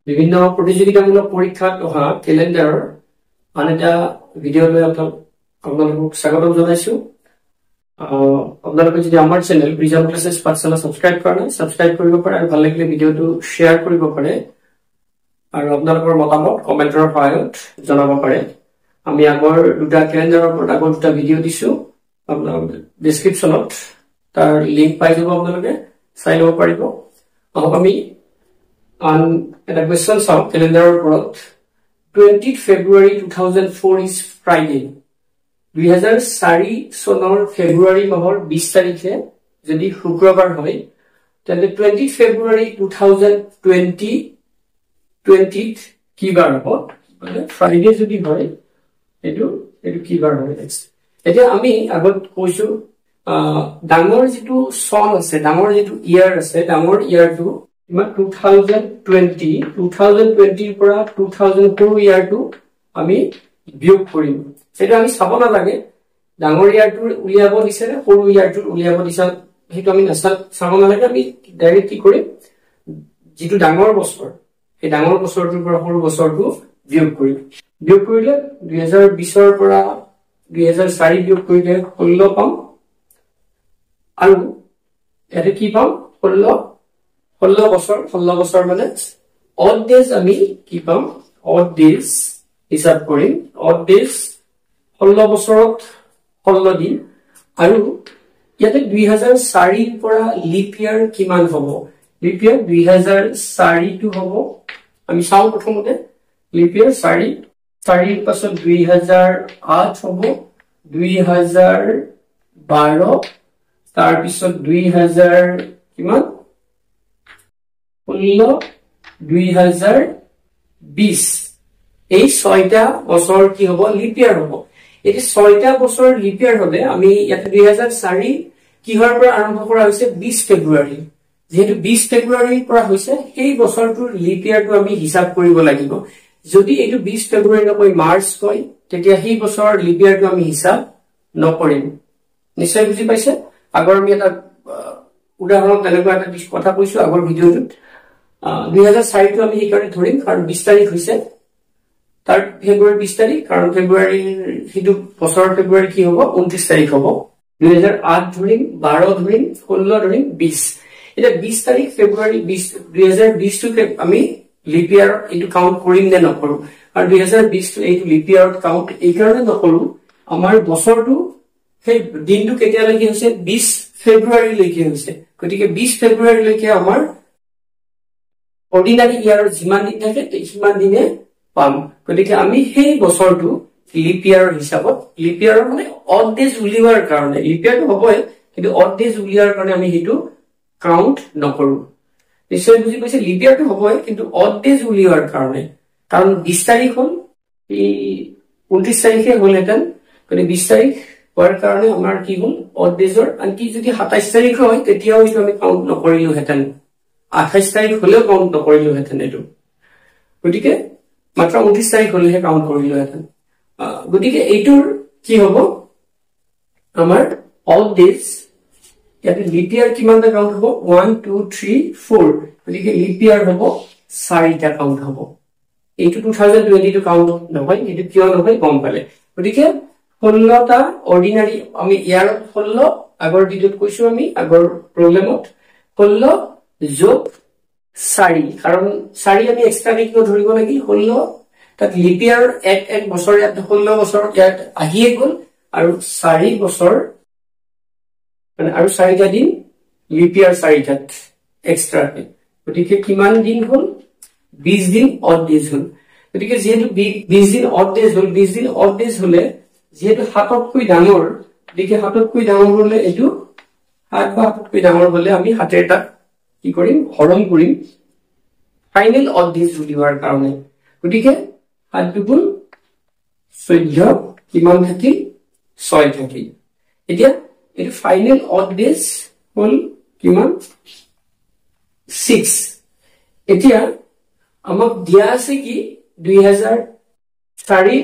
বিভিন্ন প্ৰতিযোগিতামূলক পৰীক্ষাত অহা ক্যালেন্ডাৰৰ আন এটা ভিডিঅ'লৈ আপোনালোকক স্বাগতম জনাইছো। আপোনালোকে যদি আমাৰ চেনেল প্ৰিজম ক্লাছেছ পাঠশালা সাবস্ক্ৰাইব কৰা নাই সাবস্ক্ৰাইব কৰিব পাৰে আৰু ভাল লাগিলে ভিডিঅ'টো শ্বেয়াৰ কৰিব পাৰে আৰু আপোনালোকৰ মতামত কমেন্টৰ সহায়ত জনাব পাৰে। আমি আগৰ দুটা ক্যালেন্ডাৰৰ ওপৰত আগৰ দুটা ভিডিঅ' দিছো, আপোনালোক ডেসক্ৰিপচনত তাৰ লিংক পাই যাব, আপোনালোকে চাই ল'ব পাৰিব। আমি এটা question solve calendar ওপৰত 20th February 2004 is Friday 2004 চনৰ ফেব্ৰুৱাৰী মাহৰ 20 তাৰিখে যদি শুক্ৰবাৰ হয় তেন্তে 20th February 2020 কি বাৰ হ'ব? মানে ফ্ৰাইডে যদি হয় এটো কি বাৰ হয়? এতিয়া আমি আগত কৈছো ডাঙৰ যেটো সন আছে, ডাঙৰ যেটো ইয়াৰ আছে, ডাঙৰ ইয়াৰটো 2020 পৰা 2004 ইয়াৰটো আমি বিয়োগ কৰিম। সেটা আমি চাব না লাগে ডাঙৰ ইয়াৰটো উলিয়াব দিছে নে সৰু ইয়াৰটো উলিয়াব দিছে, সেইটো আমি চাব না লাগে। আমি ডাইৰেক্ট কি কৰিম, যেটো ডাঙৰ বছৰ এই ডাঙৰ বছৰটোৰ পৰা সৰু বছৰটো বিয়োগ কৰিম। বিয়োগ কৰিলে 2020 ৰ পৰা 2004 বিয়োগ কৰিলে 16 পাম আৰু এতে কি পাম 16 বছৰ মানে অড ডেজ আমি কি পাম, অড ডেজ হিসাব কৰিম। অড ডেজ 16 বছৰত 16 দিন আৰু ইয়াতে 2004 পৰা লিপ ইয়াৰ কিমান হ'ব? লিপ ইয়াৰ 2004 টো হ'ব, আমি চাও প্ৰথমতে লিপ ইয়াৰ 4 পাছত 2008 হ'ব, 2012 তাৰ পিছত 2000 কিমান 2020 এই 6টা বছৰ কি হ'ব? লিপ ইয়াৰ হ'ব। এই 6টা বছৰ লিপ ইয়াৰ হলে আমি ইয়াতে 2004 কিহৰ পৰা আৰম্ভ কৰা হৈছে? 20 ফেব্ৰুৱাৰী। যেহেতু 20 ফেব্ৰুৱাৰীৰ পৰা হৈছে সেই বছৰটোৰ লিপ ইয়াৰটো আমি হিসাব কৰিব লাগিব। যদি এইটো 20 ফেব্ৰুৱাৰী নকৈ মাৰ্চ কয় তেতিয়া সেই বছৰৰ লিপ ইয়াৰটো আমি হিসাব নকৰিম। নিশ্চয় বুজি পাইছে? আগৰ আমি এটা উদাহৰণ তেনেকুৱা এটা কথা কৈছো আগৰ ভিডিঅ'টোত। 2004 টো আমি এইকাৰণে ধৰিম কাৰণ 20 তাৰিখ হৈছে তাৰ ফেব্ৰুৱাৰী 20 তাৰিখ, কাৰণ ফেব্ৰুৱাৰী সেইটো বছৰৰ ফেব্ৰুৱাৰী কি হ'ব 29 তাৰিখ হ'ব। 2008 ধৰিম, 12 ধৰিম, 16 ধৰিম, 20। এটা 20 তাৰিখ ফেব্ৰুৱাৰী 2020 টো আমি লিপ ইয়াৰ এইটো কাউন্ট কৰিম নে নকৰো? আৰু 2020 টো এইটো লিপ ইয়াৰত কাউন্ট এই কাৰণে নকৰো, আমাৰ বছৰটো সেই দিনটো কেতিয়ালৈকে হৈছে 20 ফেব্ৰুৱাৰী লৈকে হৈছে। গতিকে 20 ফেব্ৰুৱাৰী লৈকে আমাৰ অৰ্ডিনাৰী ইয়াৰৰ যিমান দিন থাকে সিমান দিনে পাম। গতিকে আমি সেই বছৰটো লিপ ইয়াৰৰ হিচাপত, লিপ ইয়াৰৰ মানে অড ডেজ উলিওৱাৰ কাৰণে, লিপ ইয়াৰটো হ'বই কিন্তু অড ডেজ উলিওৱাৰ কাৰণে আমি সেইটো কাউন্ট নকৰো। নিশ্চয় বুজি পাইছে? লিপ ইয়াৰটো হ'বই কিন্তু অড ডেজ উলিওৱাৰ কাৰণে, কাৰণ 20 তাৰিখ হ'ল এই 29 তাৰিখে হ'লহেঁতেন, গতিকে 20 তাৰিখ হোৱাৰ কাৰণে আমাৰ কি হ'ল অড ডেজৰ। আনকি যদি 27 তাৰিখ হয় তেতিয়াও এইটো আমি কাউন্ট নকৰিলোহেঁতেন, 28 তাৰিখ হলেও কাউন্ট নকৰিলোহেঁতেন এইটো। গতিকে মাত্ৰ 29 তাৰিখ হলেহে কাউন্ট কৰিলোহেঁতেন। গতিকে এইটোৰ কি হ'ব আমাৰ অড ডেজ। ইয়াতে লিপ ইয়াৰ কিমানটা কাউন্ট হ'ব? 1 2 3 4। গতিকে লিপ ইয়াৰ হ'ব 4টা কাউন্ট হ'ব। এইটো 2020 টো কাউন্ট নহয়, এইটো কিয় নহয় গম পালে। গতিকে 16টা অৰ্ডিনাৰী আমি ইয়াৰ 16 আগৰ ভিডিঅ'ত কৈছো, আমি আগৰ প্ৰব্লেমত 16 যোগ 4, কাৰণ 4 আমি এক্সট্ৰা কিয় ধৰিব লাগিল? 16 তাত লিপ ইয়াৰ এক বছৰ ইয়াত 16 বছৰ ইয়াত আহিয়ে গ'ল আৰু 4 বছৰ মানে আৰু 4টা দিন লিপ ইয়াৰ 4টাত এক্সট্ৰা। গতিকে কিমান দিন হ'ল? 20 দিন অড ডেজ হ'ল। গতিকে যেহেতু 20 দিন অড ডেজ হ'ল, 20 দিন অড ডেজ হলে যেহেতু 7তকৈ ডাঙৰ, গতিকে 7তকৈ ডাঙৰ হলে এইটো 7 বা 7তকৈ ডাঙৰ হলে আমি 7 তাক কি কৰিম? হৰণ কৰিম ফাইনেল অড ডেজ উলিওৱাৰ কাৰণে। গতিকে 7 দুগুণ 14 কিমান থাকিল? 6 থাকিল। এতিয়া এইটো ফাইনেল অড ডেজ হ'ল কিমান? 6। এতিয়া আমাক দিয়া আছে কি 2004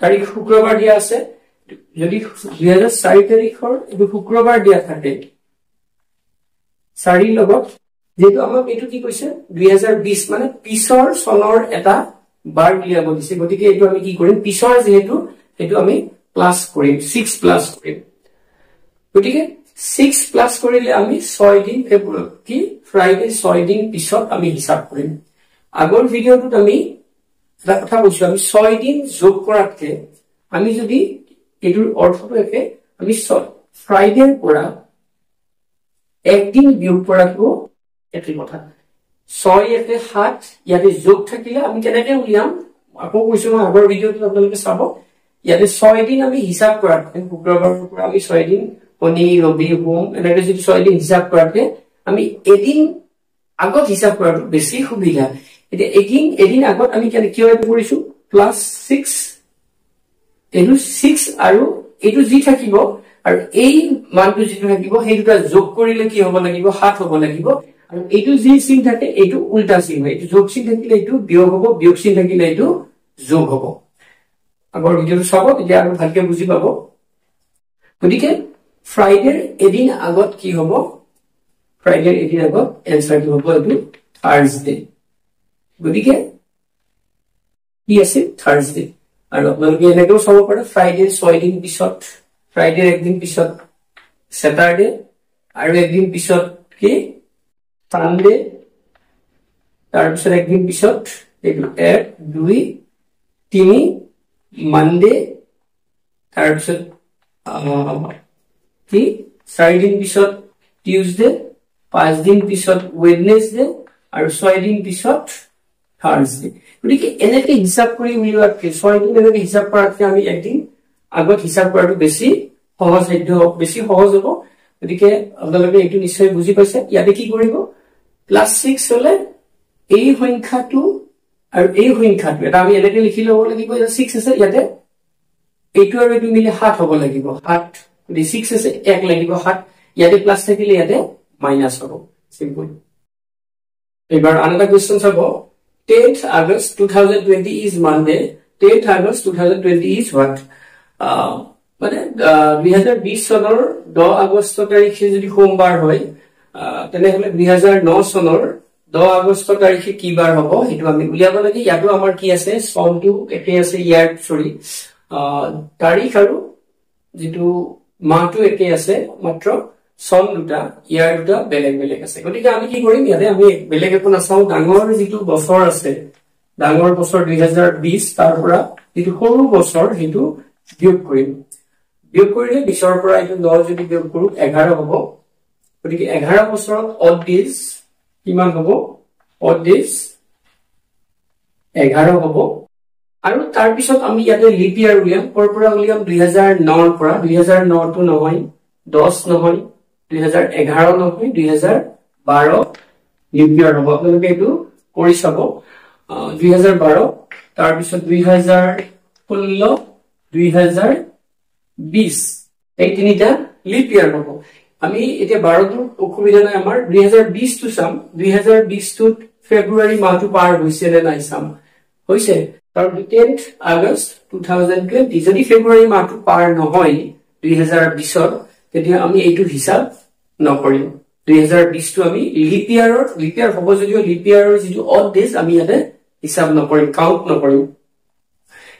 তাৰিখ শুক্ৰবাৰ দিয়া আছে। যদি 2004 তাৰিখৰ এইটো শুক্ৰবাৰ দিয়া থাকে 4 লগত যেহেতু আমাক এইটো কি কৈছে 2020 মানে পিছৰ চনৰ এটা বাৰ উলিয়াব দিছে গতিকে এইটো আমি কি কৰিম পিছৰ যেহেতু এইটো আমি প্লাস কৰিম 6 প্লাস কৰিম গতিকে 6 প্লাস কৰিলে আমি 6 দিন ফেব্ৰুৱাৰী কি ফ্ৰাইডে 6 দিন পিছত আমি হিসাব কৰিম আগৰ ভিডিওটোত আমি এটা কথা কৈছো আমি 6 দিন যোগ কৰাতকে আমি যদি এইটোৰ অৰ্থটো একে আমি ফ্ৰাইডেৰ পৰা একদিন বিয়োগ কৰাটো একে কথা 6 একে 7 ইয়াতে যোগ থাকিলে আমি কেনেকৈ উলিয়াম আকৌ কৈছো মই আগৰ ভিডিওটো আপোনালোকে চাব ইয়াতে 6 দিন আমি হিসাব কৰাতকে শুক্ৰবাৰৰ পৰা আমি 6 দিন শনি ৰবি সোম এনেকৈ যদি 6 দিন হিসাব কৰাতকে আমি এদিন আগত হিসাব কৰাটো বেছি সুবিধা এতিয়া এদিন আগত আমি কিয় এইটো কৰিছো +6 এইটো 6 আৰু এইটো যি থাকিব আৰু এই মানটো যিটো থাকিব সেই দুটা যোগ কৰিলে কি হ'ব লাগিব 7 হ'ব লাগিব আৰু এইটো যি চিন থাকে এইটো উল্টা চিন হয় এইটো যোগ চিন থাকিলে এইটো বিয়োগ হ'ব বিয়োগ চিন থাকিলে এইটো যোগ হ'ব আগৰ ভিডিওটো চাব তেতিয়া আৰু ভালকে বুজি পাব গতিকে ফ্ৰাইডেৰ এদিন আগত কি হ'ব ফ্ৰাইডেৰ এদিন আগত এনসাৰটো হ'ব এইটো থাৰ্সডে গতিকে কি আছে থাৰ্সডে আৰু আপোনালোকে এনেকৈও চাব পাৰে ফ্ৰাইডে 6 দিন পিছত ফ্ৰাইডে একদিন পিছত স্যাটাৰডে আৰু একদিন পিছত কি সানডে তাৰ পিছত একদিন পিছত এইটো 1 2 3 মানডে তাৰ পিছত কি 4 দিন পিছত টিউজডে 5 দিন পিছত ওয়েডনেসডে আৰু 6 দিন পিছত থাৰ্সডে গতিকে এনেকৈ হিসাব কৰি উলিওৱাতকে 6 দিন এনেকৈ হিসাব কৰাতকে আমি একদিন আগত হিসাব কৰাটো বেছি সহজসাধ্য বেছি সহজ হ'ব গতিকে আপোনালোকে এইটো নিশ্চয় বুজি পাইছে ইয়াতে কি কৰিব +6 হলে এই সংখ্যাটো আৰু এই সংখ্যাটো এটা আমি এনেকৈ লিখি ল'ব লাগিব 6 আছে ইয়াতে এইটো আৰু এইটো মিলি 7 হ'ব লাগিব 7 যদি 6 আছে 1 লাগিব 7 ইয়াতে প্লাস থাকিলে ইয়াতে মাইনাস হ'ব সিম্পল এবাৰ আনটা কোৱেশ্চন চাব 10th August 2020 is Monday 10th August 2020 is what মানে 2020 চনৰ 10 আগষ্ট তাৰিখে যদি সোমবাৰ হয় তেনেহলে 2009 চনৰ 10 আগষ্ট তাৰিখে কি বাৰ হ'ব হেতু আমি উলিয়াব লাগে ইয়াটো আমাৰ কি আছে সনটো একে আছে ইয়াৰ সৰি তাৰিখ আৰু যেটো মাহটো একে আছে মাত্ৰ সন দুটা ইয়াৰ দুটা বেলেগ বেলেগ আছে গতিকে আমি কি কৰিম ইয়াতে আমি বেলেগ একো নাচাও ডাঙৰ যেটো বছৰ আছে ডাঙৰ বছৰ 2020 তাৰ পৰা যেটো সৰু বছৰ হেতু বিয়োগ কৰিম বিয়োগ কৰিলে 20 ৰ পৰা এইটো 9 যদি বিয়োগ কৰো 11 হ'ব গতিকে 11 বছৰত অড ডেজ কিমান হ'ব অড ডেজ 11 হ'ব আৰু তাৰ পিছত আমি ইয়াতে লিপ ইয়াৰ উলিয়াম কৰ পৰা উলিয়াম 2009 ৰ পৰা 2009 টো নহয় 10 নহয় 2011 নহয় 2012 লিপ ইয়াৰ হ'ব আপোনালোকে এইটো কৰি চাব 2012 তাৰ পিছত 2016 2020 এই তিনিটা লিপ ইয়াৰ হ'ব আমি এতিয়া 12 টো অসুবিধা নাই আমাৰ 2020 টো চাম 2020 টো ফেব্ৰুৱাৰী মাহটো পাৰ হৈছে নে নাই চাম হৈছে তাৰ 10th August 2020 যদি ফেব্ৰুৱাৰী মাহটো পাৰ নহয় 2020 ৰ তেতিয়া আমি এইটো হিসাব নকৰিম 2020 টো আমি লিপ ইয়াৰ হ'ব যদিও লিপ ইয়াৰৰ যেটো অড ডেজ আমি ইয়াতে হিসাব নকৰিম কাউন্ট নকৰিম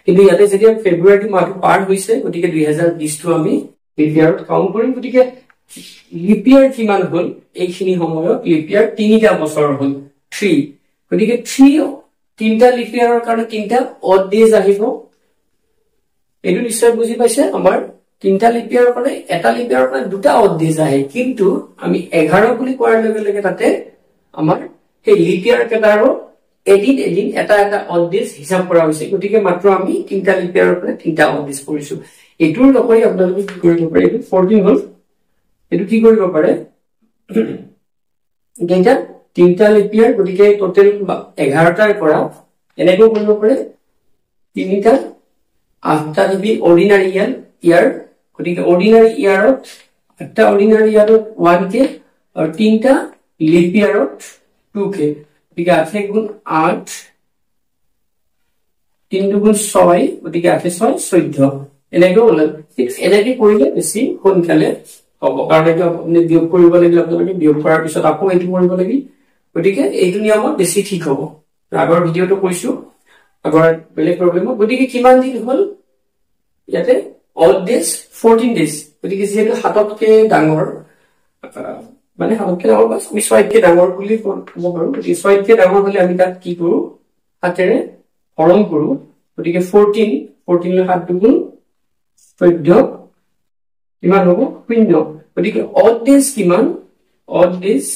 কিন্তু ইয়াতে যেতিয়া ফেব্ৰুৱাৰী মাহটো পাৰ হৈছে গতিকে 2020 টো আমি লিপ ইয়াৰত কাউন্ট কৰিম গতিকে লিপ ইয়াৰ কিমান হ'ল এইখিনি সময়ত লিপ ইয়াৰ 3টা বছৰ হ'ল 3 গতিকে 3টা লিপ ইয়াৰৰ কাৰণে 3টা অড ডেজ আহিব এইটো নিশ্চয় বুজি পাইছে আমাৰ 3টা লিপ ইয়াৰৰ কাৰণে এটা লিপ ইয়াৰৰ কাৰণে দুটা অড ডেজ আহে কিন্তু আমি 11 বুলি কোৱাৰ লগে লগে তাতে আমাৰ সেই লিপ ইয়াৰ কেটাৰো এদিন এটা অড ডেজ হিসাব কৰা হৈছে গতিকে মাত্ৰ আমি 3টা লিপ ইয়াৰৰ কাৰণে 3টা অড ডেজ কৰিছো এইটোৰ নকৰি আপোনালোকে কি কৰিব পাৰে এইটো 14 হ'ল এইটো কি কৰিব পাৰে এটা 3টা লিপ ইয়াৰ গতিকে টোটাল 11টাৰ পৰা এনেকৈ কৰিব পাৰে 3টা 8টা লিপি অৰ্ডিনাৰী ইয়াৰ গতিকে অৰ্ডিনাৰী ইয়াৰত একটা অৰ্ডিনাৰী ইয়াৰত 1k আৰু 3টা লিপ ইয়াৰত 2k গতিকে 8 গুণ 8 3 গুণ 6 গতিকে 8 6 14 এনেকৈ ওলাল এনেকৈ কৰিলে বেছি সোনকালে হ'ব কাৰণ এইটো আপুনি বিয়োগ কৰিব লাগিলে আপোনালোকে বিয়োগ কৰাৰ পিছত আকৌ এইটো কৰিব লাগিব গতিকে এইটো নিয়মত বেছি ঠিক হ'ব আগৰ ভিডিওটো কৈছো আগৰ বেলেগ প্ৰবলেম গতিকে কিমান দিন হ'ল ইয়াতে odd days 14 days গতিকে যেহেতু হাততকে ডাঙৰ মানে হাততকে ডাঙৰ বাস আমি 6তকে ডাঙৰ বুলি ক'ব পাৰো গতিকে 6তকে ডাঙৰ হলে আমি তাক কি কৰো হাতেৰে হৰণ কৰো গতিকে 14 লৈ 7 গুণ 14 কিমান হ'ব 0 গতিকে odd days কিমান odd days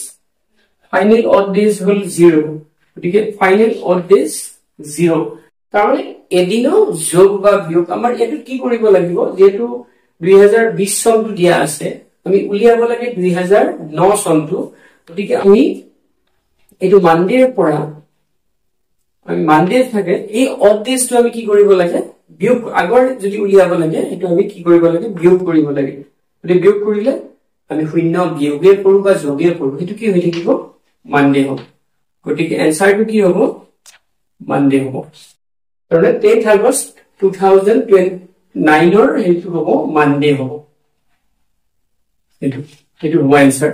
final odd days হল 0 গতিকে final odd days 0 তাৰমানে এদিনো যোগ বা বিয়োগ আমাৰ এটো কি কৰিব লাগিব যেহেতু 2020 চনটো দিয়া আছে আমি উলিয়াব লাগে 2009 চনটো গতিকে আমি এটো মানডেৰ পৰা আমি মানডে থাকে এই odd days টো আমি কি কৰিব লাগে বিয়োগ আগৰ যদি উলিয়াব লাগে এটো আমি কি কৰিব লাগে বিয়োগ কৰিব লাগে গতিকে বিয়োগ কৰিলে আমি শূন্য বিয়োগে কৰো বা যোগে কৰো এটো কি হৈ থাকিব মানডে হ'ব গতিকে এনসাৰটো কি হ'ব মানডে হ'ব তাৰমানে 10th August 2029 ৰ হেতু হ'ব মানডে হ'ব এটো হ'ব এনসাৰ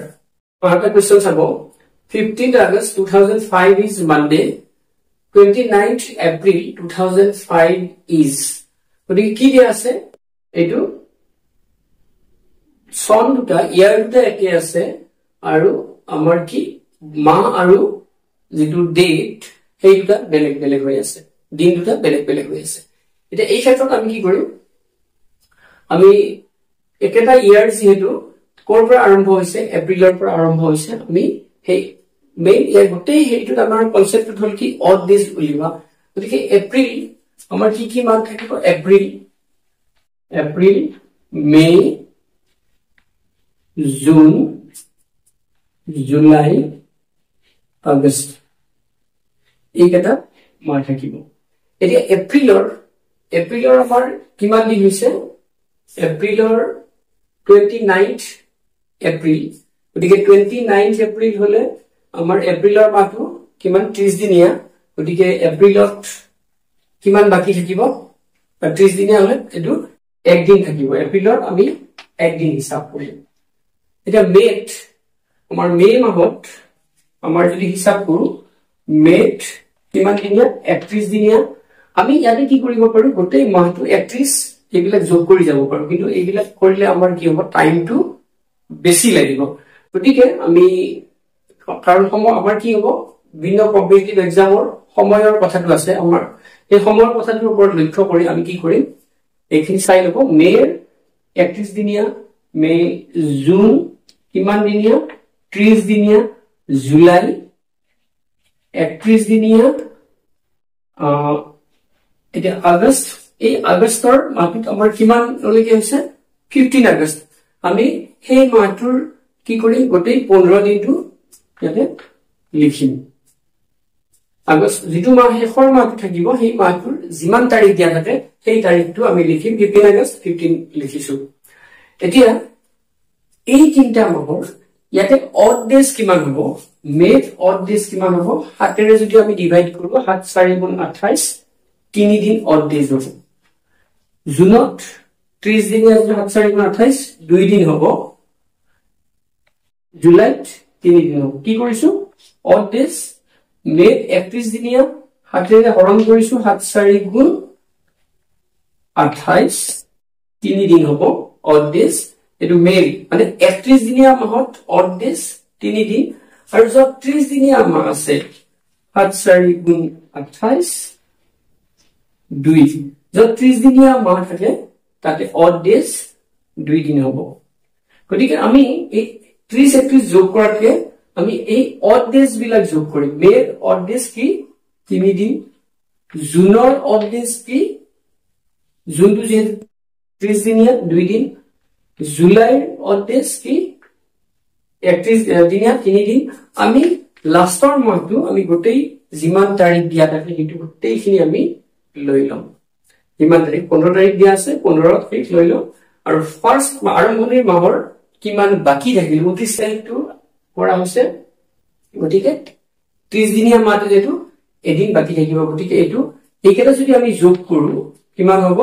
পাঁচটা কোৱেশ্চন চাব 15th August 2005 is Monday 29th April 2005 is গতিকে কি দিয়া আছে এটো সন দুটা ইয়াৰ দুটা একে আছে আৰু আমাৰ কি মা আৰু যেটো ডেট সেই দুটা বেলেগ বেলেগ হৈ আছে দিন দুটা বেলেগ বেলেগ হৈ আছে এটা এই ক্ষেত্ৰত আমি কি কৰিম আমি একেটা ইয়াৰ যেহেতু কোৰ পৰা আৰম্ভ হৈছে এপ্ৰিলৰ পৰা আৰম্ভ হৈছে আমি সেই মেইন ইয়াৰ গোটেই হেইটো আমাৰ কনসেপ্ট হল কি odd days উলিবা গতিকে এপ্ৰিল আমাৰ কি মাহ থাকিব April May June July August এইকেইটা মাহ থাকিব এতিয়া এপ্ৰিলৰ আমাৰ কিমান দিন হৈছে এপ্ৰিলৰ 29th এপ্ৰিল গতিকে 29th এপ্ৰিল হলে আমাৰ এপ্ৰিলৰ মাহটো কিমান 30 দিনীয়া গতিকে এপ্ৰিলত কিমান বাকি থাকিব 30 দিনীয়া হলে এটো এক দিন থাকিব এপ্ৰিলৰ আমি এক দিন হিসাব কৰিম এটা মেট আমাৰ মে মাহত আমাৰ যদি হিসাব কৰো মেট কিমান দিনীয়া 31 দিনীয়া আমি ইয়াতে কি কৰিব পাৰো গোটেই মাহটো 31 এইবিলাক যোগ কৰি যাব পাৰো কিন্তু এইবিলাক কৰিলে আমাৰ কি হ'ব টাইমটো বেছি লাগিব গতিকে আমি কাৰণ সময় আমাৰ কি হ'ব ভিন্ন কম্পিটিটিভ এক্সামৰ সময়ৰ কথাটো আছে আমাৰ এই সময়ৰ কথাটোৰ ওপৰত লক্ষ্য কৰি আমি কি কৰিম এইখিনি চাই লব মে 31 দিনীয়া মে জুন কিমান দিনীয়া 30 দিনীয়া জুলাই 31 দিনীয়া এটা আগষ্ট এই আগষ্টৰ মাহত আমাৰ কিমান লৈকে হৈছে 15 আগষ্ট আমি সেই মাহটোৰ কি কৰি গোটেই 15 দিনটো ইয়াতে লিখিম আগষ্ট যেটো মাহ শেষৰ মাহ থাকিব সেই মাহটোৰ যিমান তাৰিখ দিয়া থাকে সেই তাৰিখটো আমি লিখিম 15 আগষ্ট 15 লিখিছো এতিয়া এই তিনটা মাহৰ ইয়াতে odd days কিমান হ'ব মেথ odd days কিমান হ'ব 7 ৰে যদি আমি ডিভাইড কৰো 7 4 গুণ 28 3 দিন odd days হ'ব জুনত 30 দিন আছে 7 4 গুণ 28 2 দিন হ'ব জুলাইত 3 দিন হ'ব কি কৰিছো odd days মেথ 31 দিনীয়া 7 ৰে হৰণ কৰিছো 7 4 গুণ 28 3 দিন হ'ব odd days এটো মেল মানে 31 দিনীয়া মাহত odd days 3 দিন আৰু যত 30 দিনীয়া মাহ আছে 7 4 গুণ 28 2 যত 30 দিনীয়া মাহ থাকে তাতে odd days 2 দিন হ'ব গতিকে আমি এই 30 31 যোগ কৰাকে আমি এই odd days বিলাক যোগ কৰিম মেৰ odd days কি 3 দিন জুনৰ odd days কি জুনটো যে 30 দিনীয়া 2 দিন জুলাইৰ odd days কি 31 দিনীয়া 3 দিন আমি লাষ্টৰ মাহটো আমি গোটেই যিমান তাৰিখ দিয়া থাকে হেতু গোটেইখিনি আমি লৈ লম যিমান তাৰিখ 15 তাৰিখ দিয়া আছে 15 তাৰিখ লৈ লম আৰু ফাৰ্স্ট আৰম্ভণিৰ মাহৰ কিমান বাকি থাকিল 29 তাৰিখটো কৰা হৈছে গতিকে 30 দিনীয়া মাহটো যেটো এদিন বাকি থাকিব গতিকে এটো এইকেইটা যদি আমি যোগ কৰো কিমান হ'ব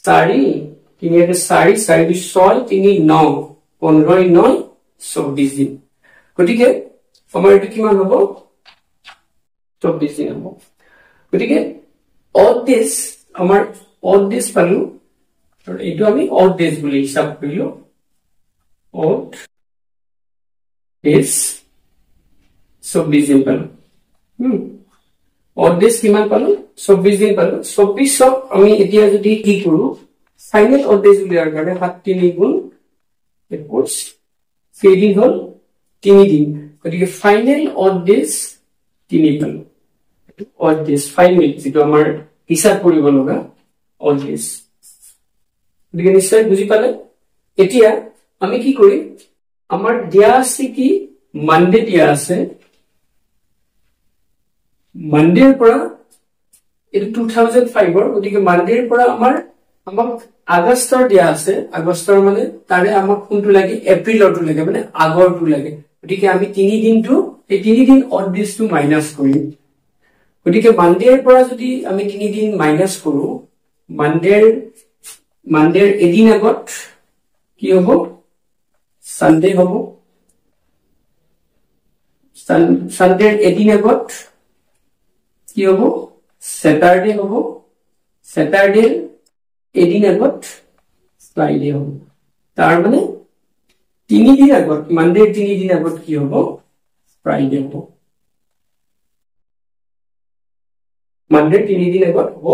4 3 4 4 6 3 9 15 9 24 দিন গতিকে আমাৰ এটো কিমান হ'ব 24 দিন হ'ব গতিকে odd days আমাৰ odd days পালো আৰু এটো আমি odd days বুলি হিসাব কৰিলো odd days 24 দিন পালো odd days কিমান পালো 24 দিন পালো 24 আমি এতিয়া যদি কি কৰো ফাইনাল odd days উলিয়াৰ কাৰণে 7 3 গুণ 21 ফেডিং হল 3 দিন গতিকে ফাইনাল odd days 3 পালো odd days ফাইনাল যেটো আমাৰ হিসাব কৰিব লগা odd days গতিকে নিশ্চয় বুজি পালে এতিয়া আমি কি কৰিম আমাৰ দিয়া আছে কি মানডে দিয়া আছে মানডেৰ পৰা এটো 2005 ৰ গতিকে মানডেৰ পৰা আমাক আগষ্টৰ দিয়া আছে আগষ্টৰ মানে তাৰে আমাক কোনটো লাগে এপ্ৰিলৰটো লাগে মানে আগৰটো লাগে গতিকে আমি 3 দিনটো এই 3 দিন odd days টো মাইনাস কৰিম গতিকে মানডেৰ পৰা যদি আমি 3 দিন মাইনাস কৰো মানডেৰ এদিন আগত কি হ'ব সানডে হ'ব সানডেৰ এদিন আগত কি হ'ব স্যাটাৰডে হ'ব স্যাটাৰডে এদিন আগত ফ্ৰাইডে হ'ব তাৰ মানে 3 দিন আগত মানডেৰ 3 দিন আগত কি হ'ব ফ্ৰাইডে হ'ব মানডেৰ 3 দিন আগত হ'ব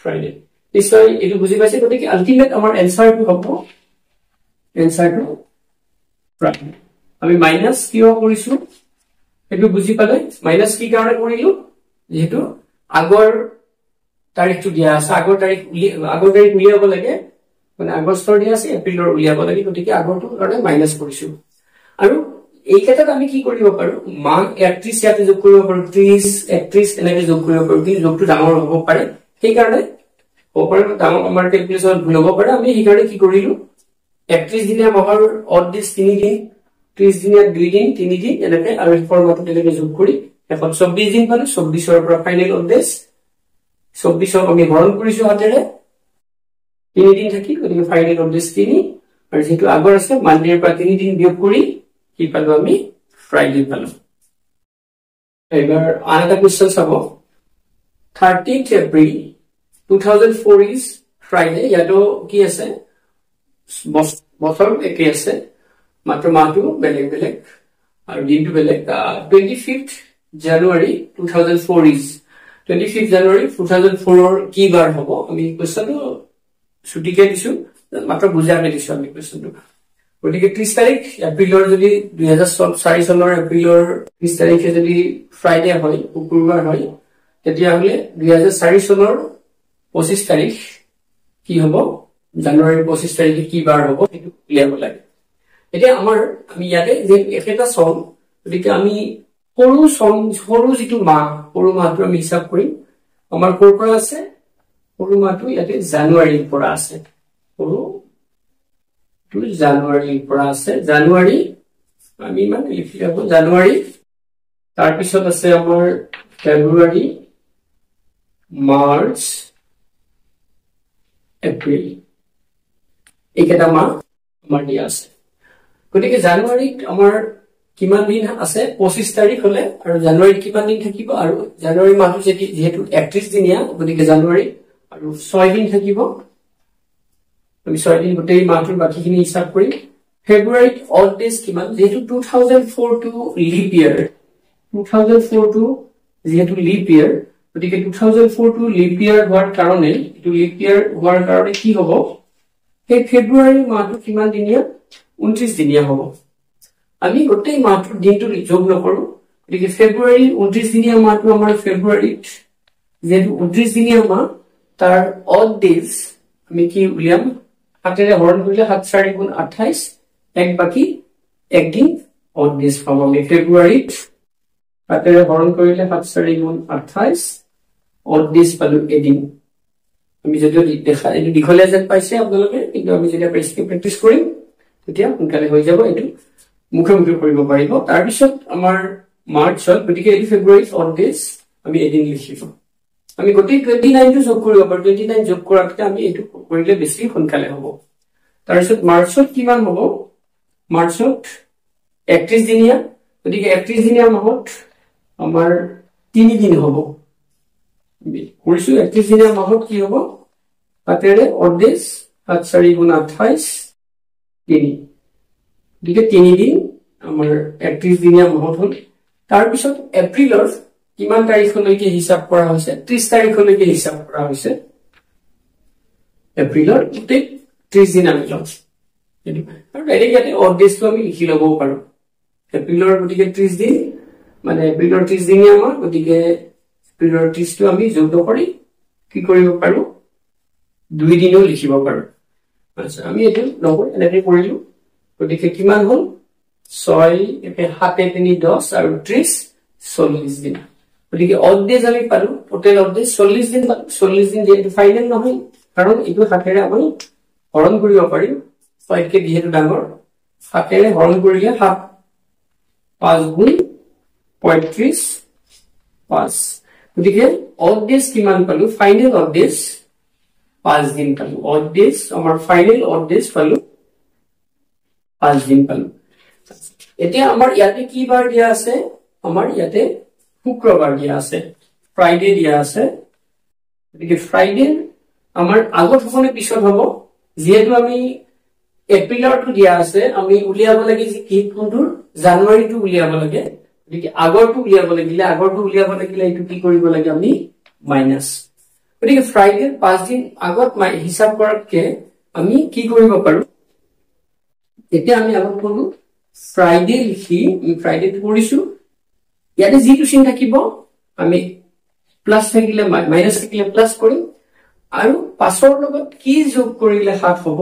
ফ্ৰাইডে নিশ্চয় এটো বুজি পাইছে গতিকে আলটিমেট আমাৰ এনসাৰটো হ'ব এনসাৰটো ফ্ৰাইডে আমি মাইনাস কিয় কৰিছো এটো বুজি পালে মাইনাস কি কাৰণে কৰিলো যেহেতু আগৰ তাৰিখটো দিয়া আছে আগৰ তাৰিখ উলিয়াব লাগে মানে আগষ্টৰ দিয়া আছে এপ্ৰিলৰ উলিয়াব লাগে গতিকে আগৰটো কাৰণে মাইনাস কৰিছো আৰু এই ক্ষেত্ৰত আমি কি কৰিব পাৰো মান 31 ইয়াতে যোগ কৰিব পাৰো 30 31 এনেকে যোগ কৰিব পাৰো কিন্তু যোগটো ডাঙৰ হ'ব পাৰে সেই কাৰণে ওপৰৰ ডাঙৰ আমাৰ ক্যালকুলেশন ভুল হ'ব পাৰে আমি এই কাৰণে কি কৰিলো 31 দিনীয়া মাহৰ odd days 3 দিন 30 দিনীয়া 2 দিন 3 দিন এনেকে আৰু ফৰ্মাটত এনেকে যোগ কৰি এখন 24 দিন পালো 24 ৰ পৰা ফাইনাল odd days 24 আমি হৰণ কৰিছো হাতেৰে 3 দিন থাকি গতিকে ফাইনাল odd days 3 আৰু যেটো আগৰ আছে মানডেৰ পৰা 3 দিন বিয়োগ কৰি কি পালো আমি ফ্ৰাইডে পালো এবাৰ আনটা কোৱেশ্চন চাব 13th April 2004 is Friday ইয়াতো কি আছে বছৰ একে আছে মাত্ৰ মাহটো বেলেগ বেলেগ আৰু দিনটো বেলেগ 25th January 2004 is 25th January 2004 ৰ কি বাৰ হ'ব আমি কোৱেশ্চনটো ছুটিকে দিছো মাত্ৰ বুজাকে দিছো আমি কোৱেশ্চনটো গতিকে 30 তাৰিখ এপ্ৰিলৰ যদি 2004 চনৰ এপ্ৰিলৰ 30 তাৰিখে যদি ফ্ৰাইডে হয় শুক্ৰবাৰ হয় তেতিয়া হলে 2004 চনৰ 25 তাৰিখ কি হ'ব জানুৱাৰীৰ 25 তাৰিখে কি বাৰ হ'ব এটো ক্লিয়াৰ হ'ব লাগে এতিয়া আমি ইয়াতে যে এটা সম গতিকে আমি সৰু যেটো মাহটো আমি হিসাব কৰিম আমাৰ কোৰ পৰা আছে সৰু মাহটো ইয়াতে জানুৱাৰীৰ পৰা আছে সৰু জানুৱাৰীৰ পৰা আছে জানুৱাৰী আমি মানে লিখি যাব জানুৱাৰী তাৰ পিছত আছে আমাৰ ফেব্ৰুৱাৰী মাৰ্চ এপ্ৰিল এইকেইটা মাহ আমাৰ দিয়া আছে গতিকে জানুৱাৰীত আমাৰ কিমান দিন আছে 25 তাৰিখ হলে আৰু জানুৱাৰীত কিমান দিন থাকিব আৰু জানুৱাৰী মাহটো যেহেতু 31 দিনীয়া গতিকে জানুৱাৰী আৰু 6 দিন থাকিব আমি 6 দিন গোটেই মাহটোৰ বাকিখিনি হিসাব কৰি ফেব্ৰুৱাৰীত odd days কিমান যেহেতু 2004 টু লিপ ইয়াৰ 2004 টু যেহেতু লিপ ইয়াৰ গতিকে 2004 টু লিপ ইয়াৰ হোৱাৰ কাৰণে এটো লিপ ইয়াৰ হোৱাৰ কাৰণে কি হ'ব এই ফেব্ৰুৱাৰী মাহটো কিমান দিনীয়া 29 দিনীয়া হ'ব আমি গোটেই মাহটোৰ দিনটো যোগ নকৰো গতিকে ফেব্ৰুৱাৰী 29 দিনীয়া মাহটো আমাৰ ফেব্ৰুৱাৰীত যেহেতু 29 দিনীয়া মাহ তাৰ odd days আমি কি উলিয়াম হাতেৰে হৰণ কৰিলে 7 4 গুণ 28 এক বাকি একদিন odd days পাম আমি ফেব্ৰুৱাৰীত হাতেৰে হৰণ কৰিলে 7 4 গুণ 28 odd days পালো এদিন আমি যদিও দেখা এটো দীঘলীয়া যেন পাইছে আপোনালোকে কিন্তু আমি যেতিয়া প্ৰেক্টিছ কৰিম তেতিয়া সোনকালে হৈ যাব এটো মুখে কৰিব পাৰিব তাৰ পিছত আমাৰ মাৰ্চত গতিকে এই ফেব্ৰুৱাৰীত odd days আমি এদিন লিখিছো আমি গোটেই 29 টো যোগ কৰিব পাৰো 29 যোগ কৰাতকে আমি এটো কৰিলে বেছি সোনকালে হ'ব তাৰ পিছত মাৰ্চত কিমান হ'ব মাৰ্চত 31 দিনীয়া গতিকে 31 দিনীয়া মাহত আমাৰ 3 দিন হ'ব কৰিছো 31 দিনীয়া মাহত কি হ'ব হাতেৰে অড ডেজ 7 4 গুণ 28 3 গতিকে 3 দিন আমাৰ 31 দিনীয়া মাহত হ'ল তাৰ পিছত এপ্ৰিলৰ কিমান তাৰিখলৈকে হিচাপ কৰা হৈছে 30 তাৰিখলৈকে হিচাপ কৰা হৈছে এপ্ৰিলৰ গোটেই 30 দিন আমি লওঁ আৰু ডাইৰেক্ট ইয়াতে অড ডেজটো আমি লিখি ল'ব পাৰো এপ্ৰিলৰ গতিকে 30 দিন মানে এপ্ৰিলৰ 30 দিনীয়া মাহ গতিকে এপ্ৰিলৰ 30 টো আমি যোগ কৰি কি কৰিব পাৰো 2 দিনও লিখিব পাৰো আচ্ছা আমি এটো নম্বৰ এনেকৈ কৰিলো গতিকে কিমান হ'ল 6 একে 7 3 10 আৰু 30 40 দিন গতিকে অড ডেজ আমি পালো টোটাল অড ডেজ 40 দিন পালো 40 দিন যেটো ফাইনেল নহয় কাৰণ এইটো হাতেৰে আমি হৰণ কৰিব পাৰিম 5 কে যেটো ডাঙৰ হাতেৰে হৰণ কৰিলে 7 5 গুণ 35 5 গতিকে অড ডেজ কিমান পালো ফাইনেল অড ডেজ 5 দিন পালো অড ডেজ আমাৰ ফাইনেল অড ডেজ পালো 5 দিন পালো এতিয়া আমাৰ ইয়াতে কি বাৰ দিয়া আছে আমাৰ ইয়াতে শুক্ৰবাৰ দিয়া আছে ফ্ৰাইডে দিয়া আছে গতিকে ফ্ৰাইডে আমাৰ আগত হ'বনে পিছত হ'ব যেহেতু আমি এপ্ৰিলৰটো দিয়া আছে আমি উলিয়াব লাগে যে কি কোনটোৰ জানুৱাৰীটো উলিয়াব লাগে গতিকে আগৰটো উলিয়াব লাগিলে এইটো কি কৰিব লাগে আমি মাইনাস গতিকে ফ্ৰাইডে 5 দিন আগত হিসাব কৰাতকে আমি কি কৰিব পাৰো এতিয়া আমি আগত কৰো ফ্ৰাইডে লিখি ফ্ৰাইডে কৰিছো ইয়াতে যিটো চিন থাকিব আমি প্লাস থাকিলে মাইনাস থাকিলে প্লাস কৰিম আৰু পাছৰ লগত কি যোগ কৰিলে 7 হ'ব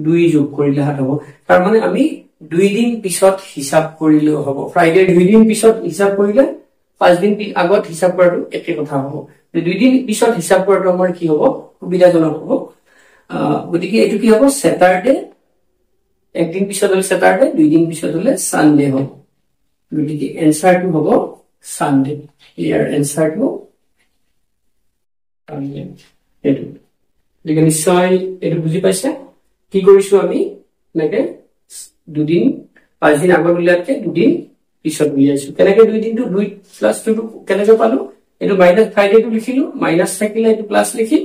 2 যোগ কৰিলে 7 হ'ব তাৰ মানে আমি 2 দিন পিছত হিসাব কৰিলে হ'ব ফ্ৰাইডে 2 দিন পিছত হিসাব কৰিলে 5 দিন আগত হিসাব কৰাটো একে কথা হ'ব 2 দিন পিছত হিসাব কৰাটো আমাৰ কি হ'ব সুবিধাজনক হ'ব গতিকে এটো কি হ'ব স্যাটাৰডে একদিন পিছত হলে স্যাটাৰডে 2 দিন পিছত হলে সানডে হ'ব গতিকে এনসাৰটো হ'ব সানডে ইয়াৰ এনসাৰটো সানডে এটো গতিকে নিশ্চয় এটো বুজি পাইছে কি কৰিছো আমি নাকে 2 দিন 5 দিন আগত উলিয়াতকে 2 দিন পিছত উলিয়াইছো কেনেকৈ 2 দিনটো 2 প্লাস 2 কেনেকৈ পালো এটো মাইনাস ফ্ৰাইডে টো লিখিলো মাইনাস থাকিলে এটো প্লাস লিখিম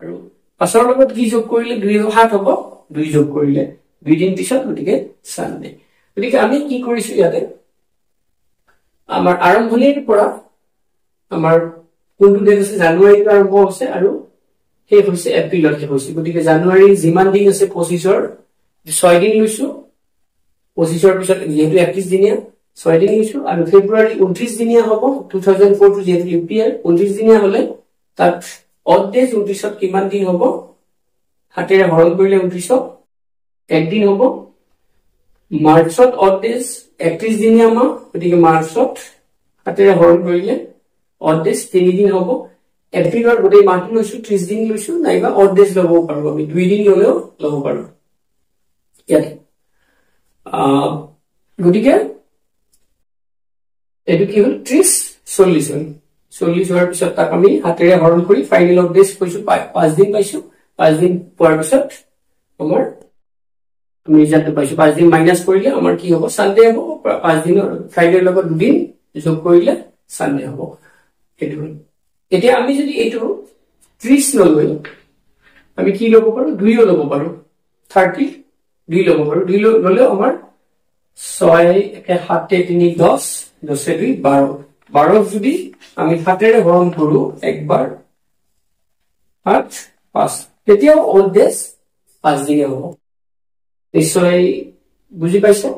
আৰু পাছৰ লগত কি যোগ কৰিলে 2 7 হ'ব 2 যোগ কৰিলে 2 দিন পিছত গতিকে সানডে গতিকে আমি কি কৰিছো ইয়াতে আমাৰ আৰম্ভণিৰ পৰা আমাৰ কোনটো ডেট আছে জানুৱাৰীৰ আৰম্ভ হৈছে আৰু শেষ হৈছে এপ্ৰিলত শেষ হৈছে গতিকে জানুৱাৰী যিমান দিন আছে 25 ৰ 6 দিন লৈছো 25 ৰ পিছত যেহেতু 31 দিনীয়া 6 দিন লৈছো আৰু ফেব্ৰুৱাৰী 29 দিনীয়া হ'ব 2004 টো যেহেতু ইউপিআৰ 29 দিনীয়া হলে তাত অড ডেজ 29 ত কিমান দিন হ'ব হাতেৰে হৰণ কৰিলে 29 এক দিন হ'ব মাৰ্চত অড ডেজ 31 দিনীয়া মাহ গতিকে মাৰ্চত হাতেৰে হৰণ কৰিলে অড ডেজ 3 দিন হ'ব এপ্ৰিলৰ গোটেই মাহটো লৈছো 30 দিন লৈছো নাইবা অড ডেজ ল'ব পাৰো আমি 2 দিন ললেও ল'ব পাৰো ইয়াতে গতিকে এটো কি হ'ল 30 40 হ'ল 40 হোৱাৰ পিছত তাক আমি হাতেৰে হৰণ কৰি ফাইনেল অড ডেজ কৈছো 5 দিন পাইছো 5 দিন পোৱাৰ পিছত আমাৰ আমি যেটো পাইছো 5 দিন মাইনাস কৰিলে আমাৰ কি হ'ব সানডে হ'ব 5 দিনৰ ফ্ৰাইডেৰ লগত 2 দিন যোগ কৰিলে সানডে হ'ব এটো এতিয়া আমি যদি এটো 30 নলৈ আমি কি ল'ব পাৰো 2 ল'ব পাৰো 30 2 ল'ব পাৰো 2 ললে আমাৰ 6 একে 7 3 10 10 2 12 12 যদি আমি হাতেৰে হৰণ কৰো একবাৰ 8 5 তেতিয়া অল ডেজ 5 দিন হ'ব নিশ্চয় বুজি পাইছে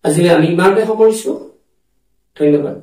আজিলৈ আমি ইমানতে সামৰিছো ধন্যবাদ